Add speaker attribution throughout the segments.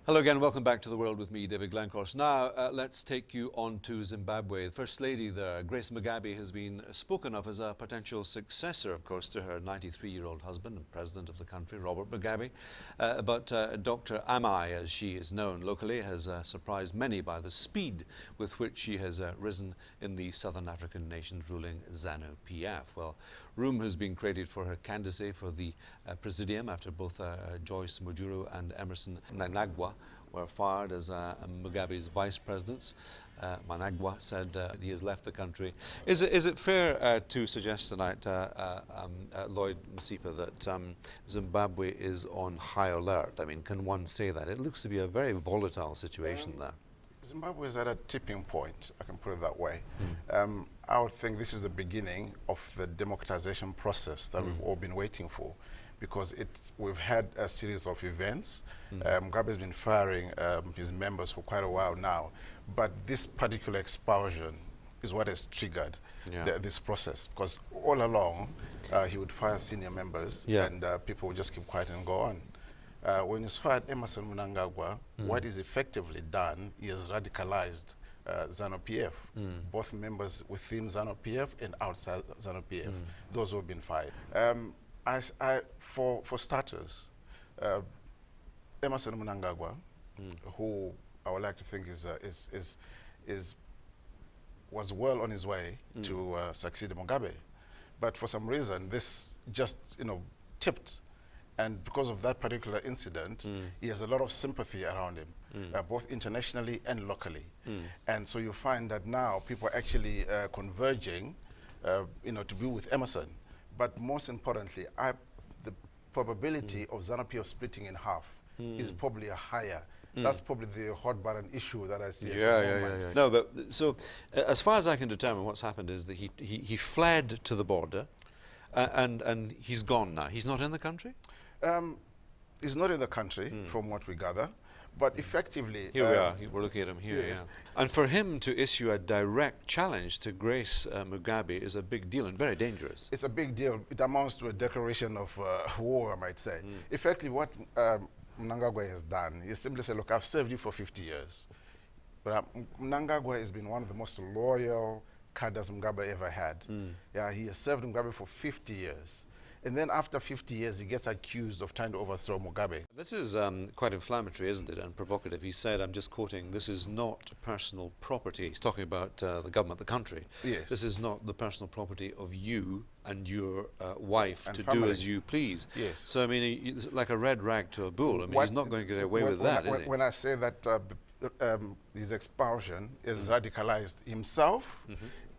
Speaker 1: Hello again, welcome back to The World with me, David Glencorse. Now, let's take you on to Zimbabwe. The First Lady there, Grace Mugabe, has been spoken of as a potential successor, of course, to her 93-year-old husband and president of the country, Robert Mugabe. But Dr. Amai, as she is known locally, has surprised many by the speed with which she has risen in the Southern African nation's ruling ZANU-PF. Well, room has been created for her candidacy for the presidium after both Joyce Mujuru and Emmerson Mnangagwa were fired as Mugabe's vice presidents. Mnangagwa said he has left the country. Is it fair to suggest tonight, Lloyd Msipa, that Zimbabwe is on high alert? I mean, can one say that? It looks to be a very volatile situation there.
Speaker 2: Zimbabwe is at a tipping point, I can put it that way. I would think this is the beginning of the democratization process that we've all been waiting for, because we've had a series of events. Mugabe has been firing his members for quite a while now, but this particular expulsion is what has triggered this process, because all along he would fire senior members and people would just keep quiet and go on. When he's fired Emmerson Mnangagwa, what is effectively done, he has radicalized ZANU-PF, both members within ZANU-PF and outside ZANU-PF, those who have been fired. For starters, Emmerson Mnangagwa, who I would like to think was well on his way to succeed Mugabe, but for some reason this just tipped. And because of that particular incident, he has a lot of sympathy around him, both internationally and locally. And so you find that now people are actually converging, to be with Emmerson. But most importantly, the probability of ZANU-PF splitting in half is probably higher. That's probably the hot button issue that I see at the moment.
Speaker 1: No, but so as far as I can determine, what's happened is that he fled to the border, and he's gone now. He's not in the country?
Speaker 2: He's not in the country, from what we gather, but effectively...
Speaker 1: Here we are, we're looking at him here, yes. And for him to issue a direct challenge to Grace Mugabe is a big deal and very dangerous.
Speaker 2: It's a big deal. It amounts to a declaration of war, I might say. Effectively, what Mnangagwa has done is simply say, look, I've served you for 50 years. But Mnangagwa has been one of the most loyal cadres Mugabe ever had. He has served Mugabe for 50 years. And then after 50 years, he gets accused of trying to overthrow Mugabe.
Speaker 1: This is quite inflammatory, isn't it, and provocative. He said, I'm just quoting, this is not personal property. He's talking about the government, the country.
Speaker 2: Yes.
Speaker 1: This is not the personal property of you and your wife and to
Speaker 2: family.
Speaker 1: Do as you please.
Speaker 2: Yes.
Speaker 1: So, I mean, it's like a red rag to a bull. I mean, he's not going to get away with that, is he?
Speaker 2: When I say that his expulsion is radicalized himself,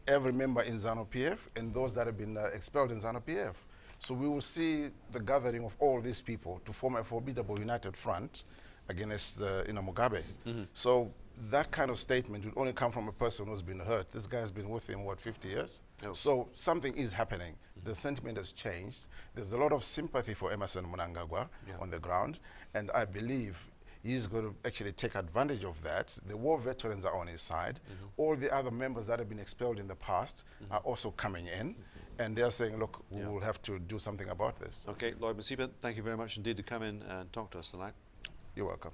Speaker 2: every member in ZANU-PF, and those that have been expelled in ZANU-PF. So we will see the gathering of all these people to form a formidable united front against Mugabe. So that kind of statement would only come from a person who's been hurt. This guy has been with him, what, 50 years? So something is happening. The sentiment has changed. There's a lot of sympathy for Emmerson Mnangagwa on the ground, and I believe he's going to actually take advantage of that. The war veterans are on his side. All the other members that have been expelled in the past are also coming in. And they're saying, look, we will have to do something about this.
Speaker 1: Okay, Lloyd Msipa, thank you very much indeed to come in and talk to us tonight.
Speaker 2: You're welcome.